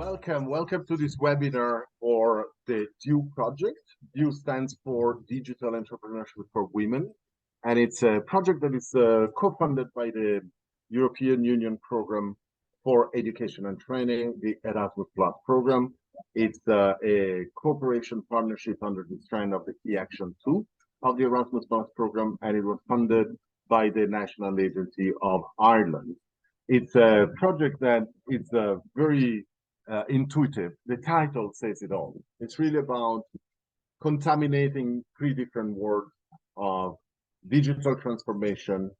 Welcome to this webinar for the DEW project. DEW stands for Digital Entrepreneurship for Women, and it's a project that is co-funded by the European Union Program for Education and Training, the Erasmus Plus program. It's a cooperation partnership under the strand of the Key Action 2 of the Erasmus Plus program, and it was funded by the National Agency of Ireland. It's a project that is very intuitive. The title says it all. It's really about contaminating three different words of digital transformation,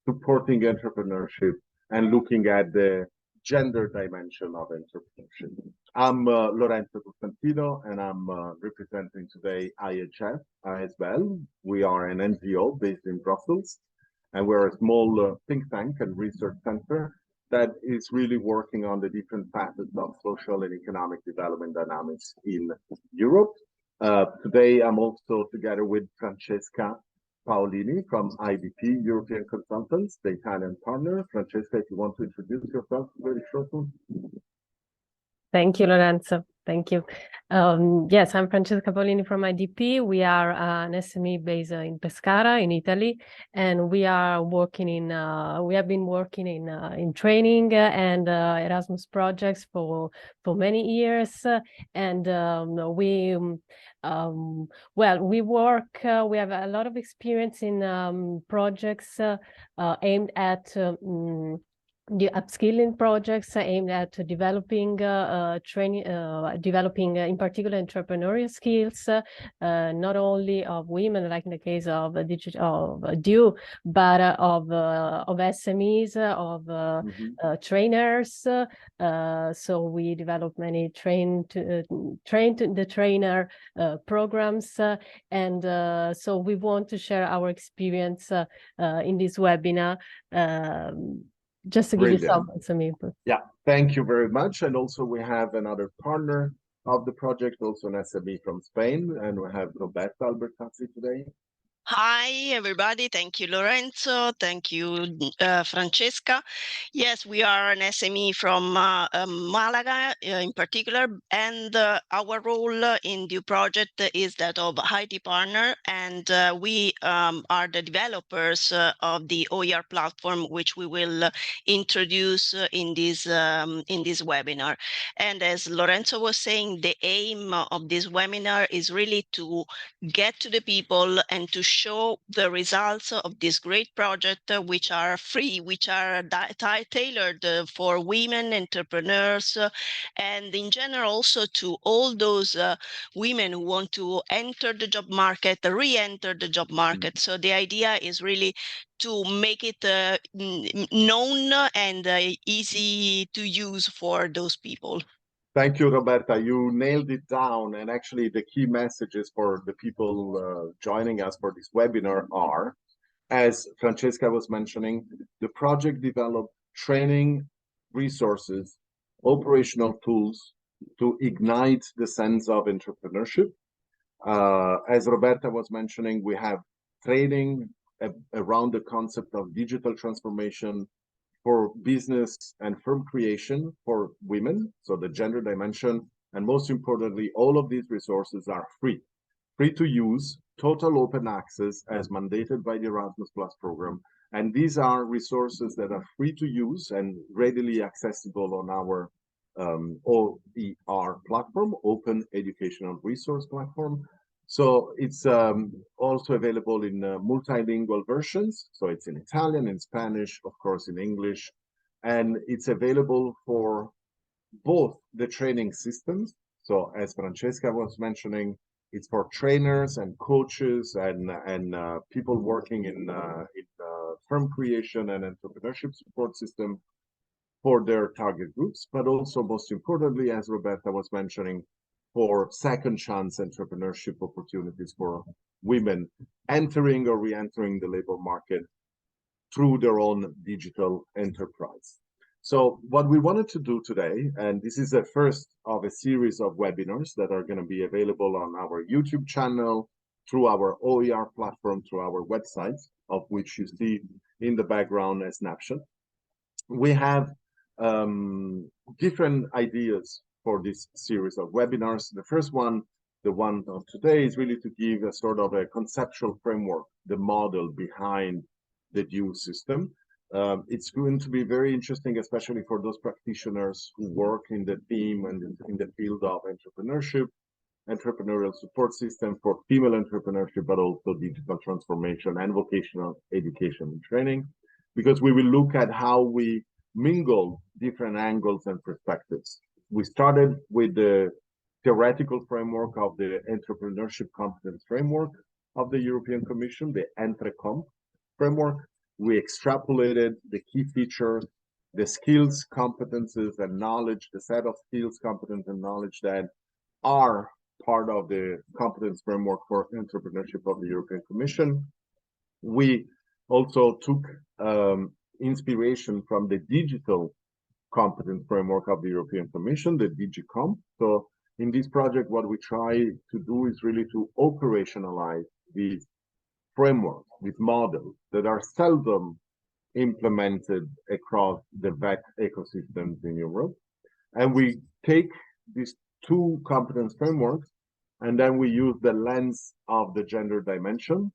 supporting entrepreneurship, and looking at the gender dimension of entrepreneurship. I'm Lorenzo Costantino, and I'm representing today IHF as well. We are an NGO based in Brussels, and we're a small think tank and research center that is really working on the different facets of social and economic development dynamics in Europe. Today, I'm also together with Francesca Paolini from IDP European Consultants, the Italian partner. Francesca, if you want to introduce yourself very shortly. Thank you, Lorenzo. Thank you. Yes, I'm Francesca Paolini from IDP. We are an SME based in Pescara, in Italy, and we are working in. We have been working in training and Erasmus projects for many years, and we work. We have a lot of experience in projects aimed at. The upskilling projects aimed at developing developing in particular entrepreneurial skills, not only of women, like in the case of DEW, but of SMEs, of trainers. So we develop many train the trainer programs, and so we want to share our experience in this webinar. Just to give you some input. Yeah, thank you very much. And also we have another partner of the project, also an SME from Spain, and we have Roberta Albertazzi today. Hi, everybody. Thank you, Lorenzo. Thank you, Francesca. Yes, we are an SME from Malaga in particular, and our role in the project is that of IT partner, and we are the developers of the OER platform, which we will introduce in this webinar. And as Lorenzo was saying, the aim of this webinar is really to get to the people and to show the results of this great project, which are free, which are tailored for women entrepreneurs, and in general also to all those women who want to enter the job market, re-enter the job market. So the idea is really to make it known and easy to use for those people. Thank you, Roberta. You nailed it down. And actually, the key messages for the people joining us for this webinar are, as Francesca was mentioning, the project developed training resources, operational tools to ignite the sense of entrepreneurship. As Roberta was mentioning, we have training around the concept of digital transformation for business and firm creation for women, so the gender dimension, and most importantly, all of these resources are free to use, total open access as mandated by the Erasmus Plus program. And these are resources that are free to use and readily accessible on our OER platform, Open Educational Resource Platform. So it's also available in multilingual versions. So it's in Italian, in Spanish, of course, in English. And it's available for both the training systems. So as Francesca was mentioning, it's for trainers and coaches and people working in firm creation and entrepreneurship support system for their target groups, but also most importantly, as Roberta was mentioning, for second chance entrepreneurship opportunities for women entering or re-entering the labor market through their own digital enterprise. So what we wanted to do today, and this is the first of a series of webinars that are going to be available on our YouTube channel, through our OER platform, through our website, of which you see in the background a snapshot. We have different ideas for this series of webinars. The first one, the one of today, is really to give a sort of a conceptual framework, the model behind the DEW system. It's going to be very interesting, especially for those practitioners who work in the theme and in the field of entrepreneurship, entrepreneurial support system for female entrepreneurship, but also digital transformation and vocational education and training, because we will look at how we mingle different angles and perspectives. We started with the theoretical framework of the entrepreneurship competence framework of the European Commission, the ENTRECOMP framework. We extrapolated the key features, the skills, competences, and knowledge, the set of skills, competence, and knowledge that are part of the competence framework for entrepreneurship of the European Commission. We also took inspiration from the digital competence framework of the European Commission, the DigiComp. So in this project, what we try to do is really to operationalize these frameworks, these models that are seldom implemented across the VET ecosystems in Europe. And we take these two competence frameworks, and then we use the lens of the gender dimension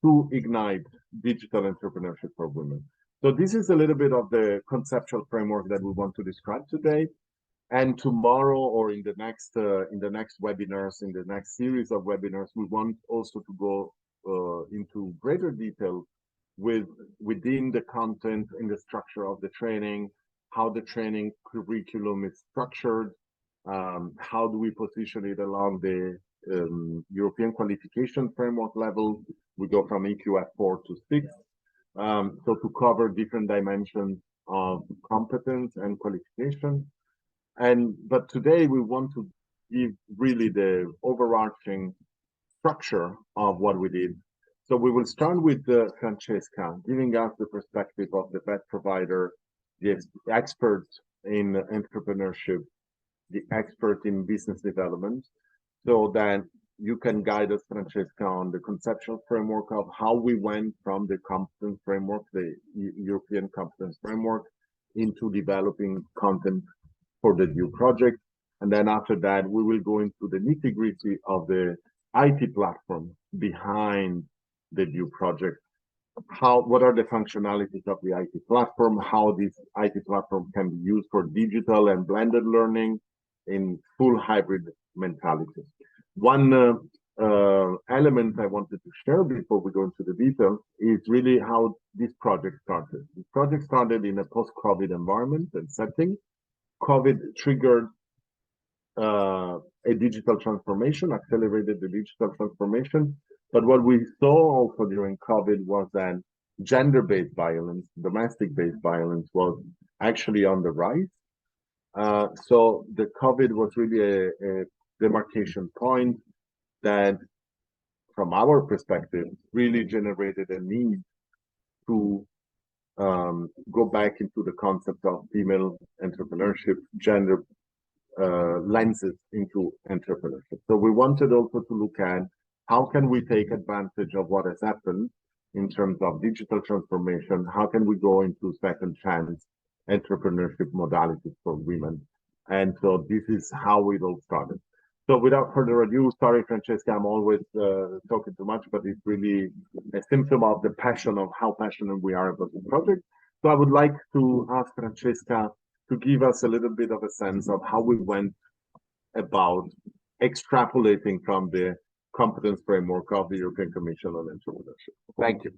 to ignite digital entrepreneurship for women. So this is a little bit of the conceptual framework that we want to describe today. And tomorrow, or in the next webinars, in the next series of webinars, we want also to go into greater detail within the content and the structure of the training, how the training curriculum is structured, how do we position it along the European qualification framework level. We go from EQF 4 to 6, so to cover different dimensions of competence and qualification. But today we want to give really the overarching structure of what we did. So we will start with Francesca, giving us the perspective of the VET provider, the expert in entrepreneurship, the expert in business development, so that you can guide us, Francesca, on the conceptual framework of how we went from the competence framework, the European competence framework, into developing content for the DEW project. And then after that, we will go into the nitty-gritty of the IT platform behind the DEW project. What are the functionalities of the IT platform, how this IT platform can be used for digital and blended learning in full hybrid mentality. One element I wanted to share before we go into the details is really how this project started. This project started in a post-COVID environment and setting. COVID triggered a digital transformation, accelerated the digital transformation. But what we saw also during COVID was that gender-based violence, domestic-based violence was actually on the rise. So the COVID was really a demarcation point that, from our perspective, really generated a need to go back into the concept of female entrepreneurship, gender lenses into entrepreneurship. So we wanted also to look at how can we take advantage of what has happened in terms of digital transformation, how can we go into second chance entrepreneurship modalities for women. And so this is how it all started. So without further ado, sorry, Francesca, I'm always talking too much, but it's really a symptom of the passion, of how passionate we are about the project. So I would like to ask Francesca to give us a little bit of a sense of how we went about extrapolating from the competence framework of the European Commission on entrepreneurship. Thank you.